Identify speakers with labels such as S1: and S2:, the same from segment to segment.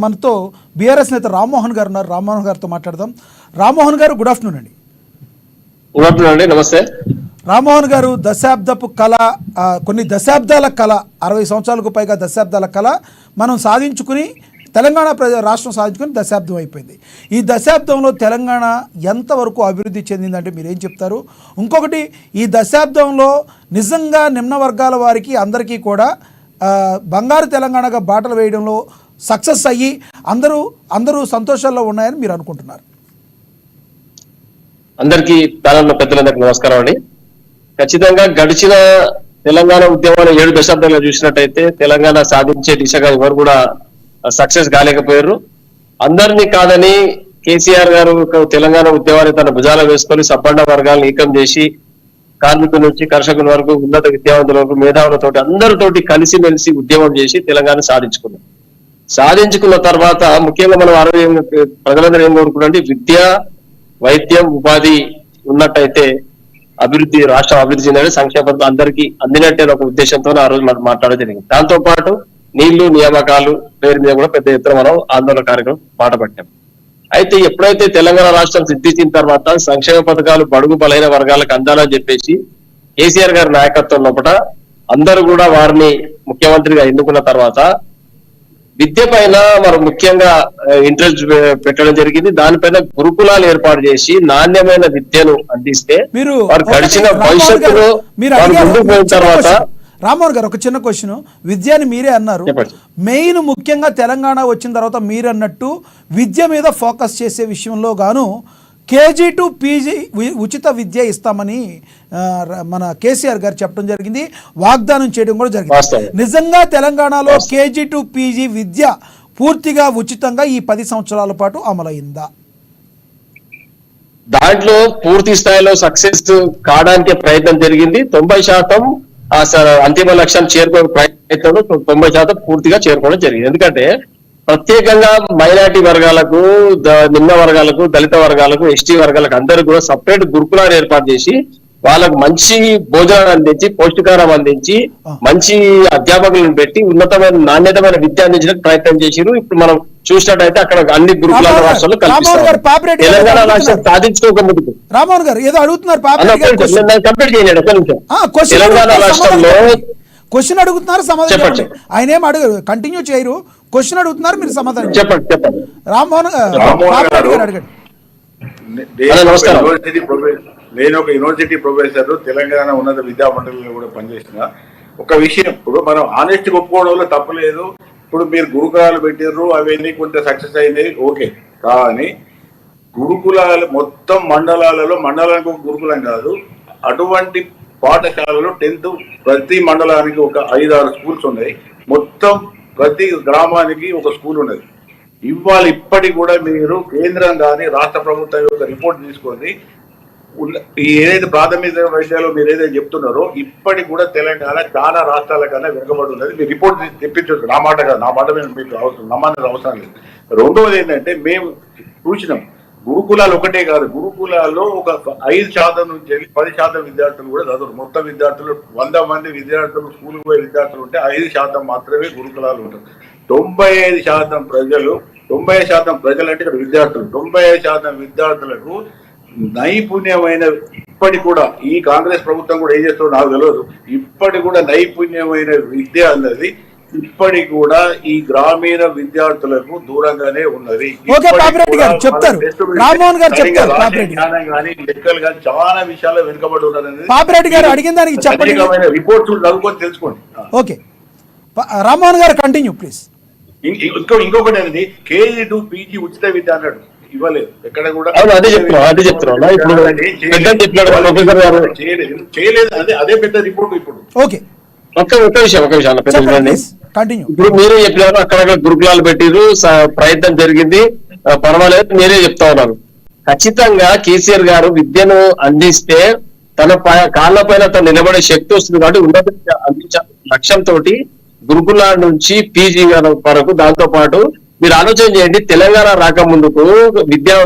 S1: మనతో బీఆర్ఎస్ నేత రామ్మోహన్ గారు ఉన్నారు. రామ్మోహన్ గారితో మాట్లాడదాం. రామ్మోహన్ గారు, గుడ్ ఆఫ్టర్నూన్ అండి.
S2: గుడ్ ఆఫ్టర్నూన్ అండి, నమస్తే.
S1: రామ్మోహన్ గారు, దశాబ్దపు కళ, కొన్ని దశాబ్దాల కళ, 60 సంవత్సరాలకు పైగా దశాబ్దాల కళ మనం సాధించుకుని తెలంగాణ రాష్ట్రం సాధించుకుని దశాబ్దం అయిపోయింది. ఈ దశాబ్దంలో తెలంగాణ ఎంతవరకు అభివృద్ధి చెందిందంటే మీరేం చెప్తారు? ఇంకొకటి, ఈ దశాబ్దంలో నిజంగా నిమ్న వర్గాల వారికి అందరికీ కూడా బంగారు తెలంగాణగా బాటలు వేయడంలో సక్సెస్ అయ్యి అందరూ సంతోషాల్లో ఉన్నాయని మీరు అనుకుంటున్నారు?
S2: అందరికీ ప్యానెల్లో పెద్దలందరికీ నమస్కారం అండి. ఖచ్చితంగా గడిచిన తెలంగాణ ఉద్యమాలు 7 దశాబ్దాలుగా చూసినట్టయితే తెలంగాణ సాధించే దిశగా ఎవరు కూడా సక్సెస్ కాలేకపోయారు. అందరినీ కాదని కేసీఆర్ గారు తెలంగాణ ఉద్యమాన్ని తన భుజాల వేసుకొని సబ్బండ వర్గాలను ఏకం చేసి కార్మికుల నుంచి కర్షకుల వరకు ఉన్నత విద్యావంతుల వరకు మేధావులతోటి అందరితోటి కలిసిమెలిసి ఉద్యమం చేసి తెలంగాణ సాధించుకున్న తర్వాత ముఖ్యంగా మనం ప్రజలందరూ ఏం కోరుకుంటే విద్య, వైద్యం, ఉపాధి ఉన్నట్టయితే రాష్ట్రం అభివృద్ధి చెందాలి, సంక్షేమ పథకం అందరికీ అందినట్టే ఒక ఉద్దేశంతో ఆ రోజు మనం మాట్లాడడం జరిగింది. దాంతో పాటు నీళ్లు, నియామకాలు పేరు మీద కూడా పెద్ద ఎత్తున మనం ఆందోళన కార్యక్రమం పట్టాం. అయితే ఎప్పుడైతే తెలంగాణ రాష్ట్రం సిద్ధించిన తర్వాత సంక్షేమ పథకాలు బడుగు బలైన వర్గాలకు అందాలని చెప్పేసి కేసీఆర్ గారి నాయకత్వం లోపల అందరూ కూడా వారిని ముఖ్యమంత్రిగా ఎన్నుకున్న తర్వాత విద్య పైన మనం ముఖ్యంగా ఇంట్రెస్ట్ పెట్టడం జరిగింది. దానిపైన గురుకులాలు ఏర్పాటు చేసి నాణ్యమైన విద్యను అందిస్తే వారు గడిచిన భవిష్యత్తులో ముందుకు పోయిన తర్వాత.
S1: రామ్మోహన్ గారు, ఒక చిన్న క్వశ్చన్. విద్యని మీరే అన్నారు, మెయిన్ ముఖ్యంగా తెలంగాణ వచ్చిన తర్వాత మీరు అన్నట్టు విద్య మీద ఫోకస్ చేసే విషయంలో గాను KG to PG ఉచిత విద్య ఇస్తామని మన కేసీఆర్ గారు చెప్పడం జరిగింది, వాగ్దానం చేయడం కూడా జరిగింది. నిజంగా తెలంగాణలో KG to PG విద్య పూర్తిగా ఉచితంగా ఈ 10 సంవత్సరాల పాటు అమలైందా?
S2: దాంట్లో పూర్తి స్థాయిలో సక్సెస్ కావడానికి ప్రయత్నం జరిగింది. 90% అంతిమ లక్ష్యాన్ని చేరుకోవడం ప్రయత్నంలో 90% పూర్తిగా చేరుకోవడం జరిగింది. ఎందుకంటే ప్రత్యేకంగా మైనారిటీ వర్గాలకు, నిమ్న వర్గాలకు, దళిత వర్గాలకు, ST వర్గాలకు అందరూ కూడా సపరేట్ గురుకులాలు ఏర్పాటు చేసి వాళ్ళకు మంచి భోజనాలు అందించి, పౌష్టికారం అందించి, మంచి అధ్యాపకులను పెట్టి ఉన్నతమైన నాణ్యతమైన విద్య అందించడానికి ప్రయత్నం చేసిరు. ఇప్పుడు మనం చూసినట్టయితే అక్కడ అన్ని గురుకులాల రాష్ట్రాలు కల్పిస్తారు. తెలంగాణ రాష్ట్రం సాధించుకోక ముందుకు
S1: రామ్మోహన్ గారు ఏదో అడుగుతున్నారు,
S2: కంప్లీట్ చేయండి. తెలంగాణ రాష్ట్రంలో
S1: క్వశ్చన్ అడుగుతున్నారు, సమాధానం ఆయన ఏం అడగరు, కంటిన్యూ చేయరు. క్వశ్చన్ అడుగుతున్నారు, మీరు సమాధానం
S2: చెప్పండి.
S1: రామ్మోహన్ గారు అడగండి.
S3: నేను ఒక యూనివర్సిటీ ప్రొఫెసర్, తెలంగాణ ఉన్నత విద్యా మండలిలో కూడా పనిచేసిన. ఒక విషయం, ఇప్పుడు మనం ఆనెస్ట్ ఒప్పుకోవడంలో తప్పలేదు. ఇప్పుడు మీరు గురుకులాలు పెట్టారు, అవన్నీ కొంత సక్సెస్ అయినాయి, ఓకే. కానీ గురుకులాలు మొత్తం మండలానికి ఒక గురుకులం కాదు, అటువంటి పాఠశాలలో 10th ప్రతి మండలానికి ఒక 5-6 స్కూల్స్ ఉన్నాయి. మొత్తం ప్రతి గ్రామానికి ఒక స్కూల్ ఉన్నది. ఇప్పటికి కూడా మీరు కేంద్రం కానీ రాష్ట్ర ప్రభుత్వం యొక్క రిపోర్ట్ తీసుకొని ఏదైతే ప్రాథమిక వైద్యాలు మీరు ఏదైతే చెప్తున్నారో ఇప్పటికి కూడా తెలంగాణ చాలా రాష్ట్రాల కన్నా వెనుకబడి ఉన్నది. మీరు రిపోర్ట్ తెప్పించవచ్చు, నా మాట మీద మీకు నమ్మాల్సిన అవసరం లేదు. రెండవది ఏంటంటే, మేము చూసినాం గురుకులాలు ఒకటే కాదు, గురుకులాల్లో ఒక 5% నుంచి 10% విద్యార్థులు కూడా చదువు. మొత్తం విద్యార్థులు 100 మంది విద్యార్థులు స్కూల్కి పోయే విద్యార్థులు ఉంటే 5% మాత్రమే గురుకులాలు ఉంటాయి. 95% ప్రజలు, 95% ప్రజలు అంటే ఇక్కడ విద్యార్థులు, 95% విద్యార్థులకు నైపుణ్యమైన, ఇప్పటికి కూడా ఈ కాంగ్రెస్ ప్రభుత్వం కూడా ఏం చేస్తుందో నాకు తెలియదు, ఇప్పటికి కూడా నైపుణ్యమైన విద్య అన్నది ఇప్పటికి కూడా ఈ గ్రామీణ విద్యార్థులకు దూరంగానే ఉన్నది. లెక్కలు కానీ చాలా విషయాల్లో వెనుకబడి ఉన్నది. రిపోర్ట్స్ చదువుకొని తెలుసుకోండి.
S1: ఓకే, రామ్మోహన్ గారు కంటిన్యూ ప్లీజ్.
S3: ఇంకొకటి అనేది, KG to PG ఉచిత విద్య అన్నాడు, ఇవ్వలేదు ఎక్కడ కూడా. చేయలేదు, అదే పెద్ద రిపోర్ట్. ఇప్పుడు
S1: ఓకే,
S2: ఒక విషయం ఇప్పుడు మీరే చెప్పినారు, అక్కడక్కడ గురుకులాలు పెట్టిరు, ప్రయత్నం జరిగింది, పర్వాలేదు, మీరే చెప్తా ఉన్నారు. ఖచ్చితంగా కేసీఆర్ గారు విద్యను అందిస్తే తన కాళ్ళ పైన తను నిలబడే శక్తి వస్తుంది కాబట్టి ఉన్నత విద్య అందించే లక్ష్యంతో గురుకులాల నుంచి PG వరకు. దాంతో పాటు మీరు ఆలోచన చేయండి, తెలంగాణ రాకముందుకు విద్యా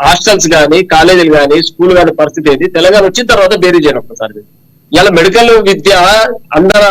S2: హాస్టల్స్ కానీ, కాలేజీలు కానీ, స్కూల్ కానీ పరిస్థితి ఏంటి? తెలంగాణ వచ్చిన తర్వాత బేరీ చేయడం ఒకసారి. ఇలా మెడికల్ విద్య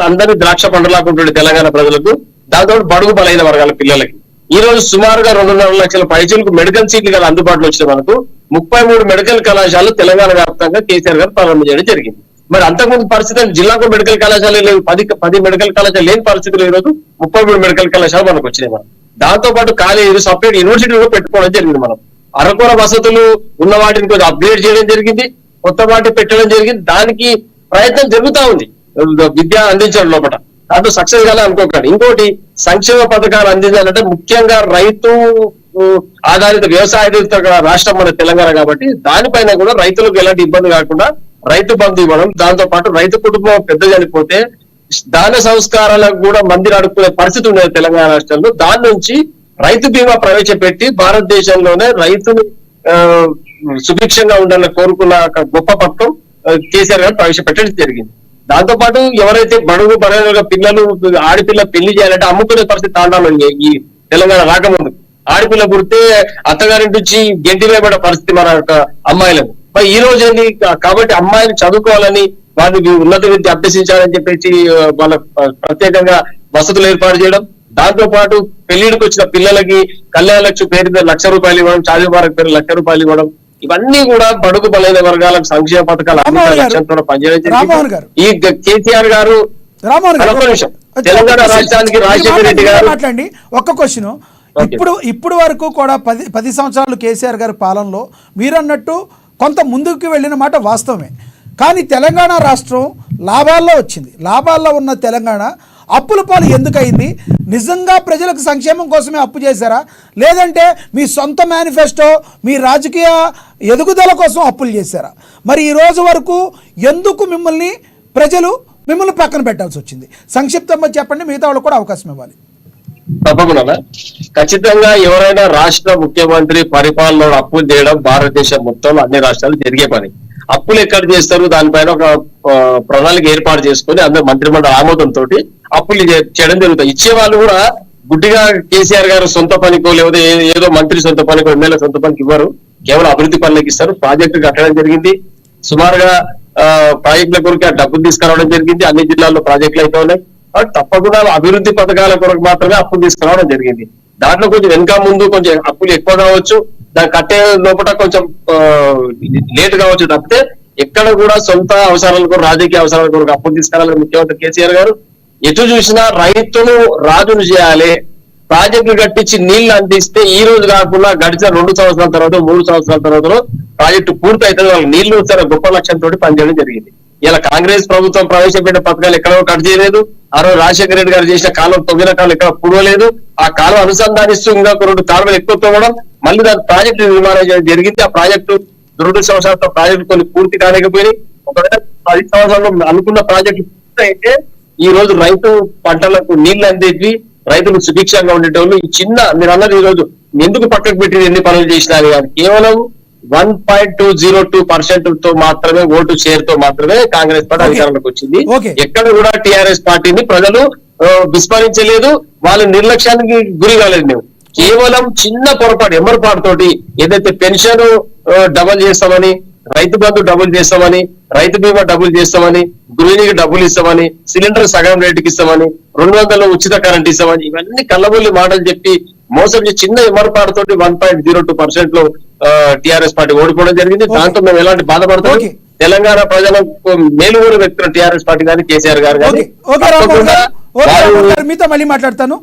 S2: అందరి ద్రాక్ష పండులాగా ఉంటుంది తెలంగాణ ప్రజలకు, దాంతో బడుగు బలైన వర్గాల పిల్లలకి. ఈ రోజు సుమారుగా 2.5 లక్షల పైచలకు మెడికల్ సీట్లు గల అందుబాటులో వచ్చిన మనకు 33 మెడికల్ కళాశాలలు తెలంగాణ వ్యాప్తంగా కేసీఆర్ గారు ప్రారంభించడం జరిగింది. మరి అంతకుముందు పరిస్థితి జిల్లాకు మెడికల్ కళాశాలలు లేవు, 10 మెడికల్ కళాశాలలు లేని పరిస్థితులు ఈ రోజు 33 మెడికల్ కళాశాలలు మనకు వచ్చినాయి. మనం దాంతో పాటు కాలేజీలు సపరేట్ యూనివర్సిటీలు పెట్టుకోవడం జరిగింది. మనం అరకొర వసతులు ఉన్న వాటిని కొంచెం అప్గ్రేడ్ చేయడం జరిగింది, కొత్త వాటి పెట్టడం జరిగింది. దానికి ప్రయత్నం జరుగుతా ఉంది విద్య అందించడం లోపల. దాంట్లో సక్సెస్ కాలే అనుకోకండి. ఇంకోటి సంక్షేమ పథకాలు అందించాలంటే ముఖ్యంగా రైతు ఆధారిత వ్యవసాయ రాష్ట్రం మన తెలంగాణ కాబట్టి దానిపైన కూడా రైతులకు ఎలాంటి ఇబ్బంది కాకుండా రైతు బంధు ఇవ్వడం, దాంతో పాటు రైతు కుటుంబం పెద్ద చనిపోతే దాన సంస్కారాలకు కూడా మందిని అడుక్కునే పరిస్థితి ఉండేది తెలంగాణ రాష్ట్రంలో. దాని నుంచి రైతు బీమా ప్రవేశపెట్టి భారతదేశంలోనే రైతులు సుభిక్షంగా ఉండాలని కోరుకున్న గొప్ప పథకం కేసీఆర్ గారు ప్రవేశపెట్టడం జరిగింది. దాంతో పాటు ఎవరైతే బడుగు బలహీన పిల్లలు ఆడపిల్ల పెళ్లి చేయాలంటే అమ్ముకునే పరిస్థితి తాండాలో ఈ తెలంగాణ రాకముందు ఆడపిల్ల పుడితే అత్తగారింటి నుంచి గెంటి వేయబడే పరిస్థితి మన అమ్మాయిలకు. మరి ఈ రోజు ఏంటి కాబట్టి అమ్మాయిలు చదువుకోవాలని వాళ్ళు ఉన్నత విద్య అభ్యసించాలని చెప్పేసి వాళ్ళ ప్రత్యేకంగా వసతులు ఏర్పాటు చేయడం, దాంతో పాటు పెళ్లిడికి వచ్చిన పిల్లలకి కళ్యాణ లక్ష్మి పేరు మీద ₹1,00,000 ఇవ్వడం, చాదీ ముబారక్ పేరు ₹1,00,000 ఇవ్వడం, ఇవన్నీ కూడా బడుగు బలైన వర్గాలకు సంక్షేమ పథకాలు లక్ష్యంతో పనిచేయడం. ఈ కేసీఆర్ గారు తెలంగాణ రాష్ట్రానికి రాజశేఖర రెడ్డి గారు
S1: మాట్లాడండి. ఒక్క క్వశ్చన్, ఇప్పుడు వరకు కూడా 10 సంవత్సరాలు కేసీఆర్ గారి పాలనలో మీరన్నట్టు కొంత ముందుకు వెళ్ళిన మాట వాస్తవమే. కానీ తెలంగాణ రాష్ట్రం లాభాల్లో వచ్చింది. లాభాల్లో ఉన్న తెలంగాణ అప్పుల పాలు ఎందుకు అయింది? నిజంగా ప్రజలకు సంక్షేమం కోసమే అప్పు చేశారా, లేదంటే మీ సొంత మేనిఫెస్టో మీ రాజకీయ ఎదుగుదల కోసం అప్పులు చేశారా? మరి ఈ రోజు వరకు ఎందుకు ప్రజలు మిమ్మల్ని పక్కన పెట్టాల్సి వచ్చింది? సంక్షిప్తంగా చెప్పండి, మిగతా వాళ్ళకు కూడా అవకాశం ఇవ్వాలి.
S2: తప్పకుండా. ఖచ్చితంగా ఎవరైనా రాష్ట్ర ముఖ్యమంత్రి పరిపాలనలో అప్పులు చేయడం భారతదేశం మొత్తంలో అన్ని రాష్ట్రాలు జరిగే పని. అప్పులు ఎక్కడ చేస్తారు దానిపైన ఒక ప్రణాళిక ఏర్పాటు చేసుకుని అందరూ మంత్రిమండలి ఆమోదంతో అప్పులు చేయడం జరుగుతుంది. ఇచ్చే వాళ్ళు కూడా గుడ్డిగా కేసీఆర్ గారు సొంత పనికో లేదా ఏదో మంత్రి సొంత పనికో ఎమ్మెల్యే సొంత పనికి ఇవ్వరు, కేవలం అభివృద్ధి పనులకు ఇస్తారు. ప్రాజెక్టు కట్టడం జరిగింది, సుమారుగా ప్రాజెక్టుల కొరకు డబ్బులు తీసుకురావడం జరిగింది. అన్ని జిల్లాల్లో ప్రాజెక్టులు అయితే ఉన్నాయి. తప్పకుండా అభివృద్ధి పథకాల కొరకు మాత్రమే అప్పులు తీసుకురావడం జరిగింది. దాంట్లో కొంచెం వెనక ముందు కొంచెం అప్పులు ఎక్కువ కావచ్చు, దాన్ని కట్టే లోపల కొంచెం లేట్ కావచ్చు తప్పితే ఎక్కడ కూడా సొంత అవసరాల కొరకు రాజకీయ అవసరాల కొరకు అప్పులు తీసుకురాలని ముఖ్యమంత్రి కేసీఆర్ గారు ఎటు చూసినా రైతులు రాజును చేయాలి, ప్రాజెక్టులు కట్టించి నీళ్లు అందిస్తే ఈ రోజు కాకుండా గడిచిన 2 సంవత్సరాల తర్వాత 3 సంవత్సరాల తర్వాత ప్రాజెక్టు పూర్తి అవుతుంది, వాళ్ళకి నీళ్లు వచ్చారు గొప్ప లక్ష్యంతో పనిచేయడం జరిగింది. ఇలా కాంగ్రెస్ ప్రభుత్వం ప్రవేశపెట్టిన పథకాలు ఎక్కడో కట్ చేయలేదు. ఆ రోజు రాజశేఖర రెడ్డి గారు చేసిన కాలం తొమ్మిన కాలం ఎక్కడ పూడలేదు. ఆ కాలం అనుసంధానిస్తూ ఇంకా 2 కాలువలు ఎక్కువ తవ్వడం, మళ్ళీ దాని ప్రాజెక్టు నిర్మాణం చేయడం జరిగింది. ఆ ప్రాజెక్టు 2 సంవత్సరాలతో ప్రాజెక్టు కొన్ని పూర్తి కాలేకపోయి ఒకవేళ 10 సంవత్సరాల్లో అనుకున్న ప్రాజెక్టు పూర్తి అయితే ఈ రోజు రైతు పంటలకు నీళ్లు అందేవి, రైతులు సుభిక్షంగా ఉండేటోళ్ళు. ఈ చిన్న మీరు అన్నది ఈ రోజు ఎందుకు పక్కకు పెట్టి ఎన్ని పనులు చేసినా కానీ కేవలం 1.202% తో మాత్రమే ఓటు షేర్ తో మాత్రమే కాంగ్రెస్ పార్టీ అధికారంలోకి వచ్చింది. ఎక్కడ కూడా టీఆర్ఎస్ పార్టీని ప్రజలు విస్మరించలేదు, వాళ్ళ నిర్లక్ష్యానికి గురి కాలేదు. మేము కేవలం చిన్న పొరపాటు ఎమ్మరపాటుతోటి ఏదైతే పెన్షన్ డబుల్ చేస్తామని, రైతు బంధు డబుల్ చేస్తామని, రైతు బీమా డబుల్ చేస్తామని, గృహిణికి డబ్బులు ఇస్తామని, సిలిండర్ సగం రేటుకి ఇస్తామని, 200 ఉచిత కరెంట్ ఇస్తామని, ఇవన్నీ కళ్ళబొల్లి మాటలు చెప్పి మోసం చేసి చిన్న ఎమ్మరపాటుతోటి 1.02% లో టీఆర్ఎస్ పార్టీ ఓడిపోవడం జరిగింది. దాంతో మేము ఎలాంటి బాధపడతాం, తెలంగాణ ప్రజలకు మేలు కూడా వ్యక్తులు టీఆర్ఎస్ పార్టీ కానీ కేసీఆర్ గారు కానీ.
S1: మీతో మళ్ళీ మాట్లాడతాను.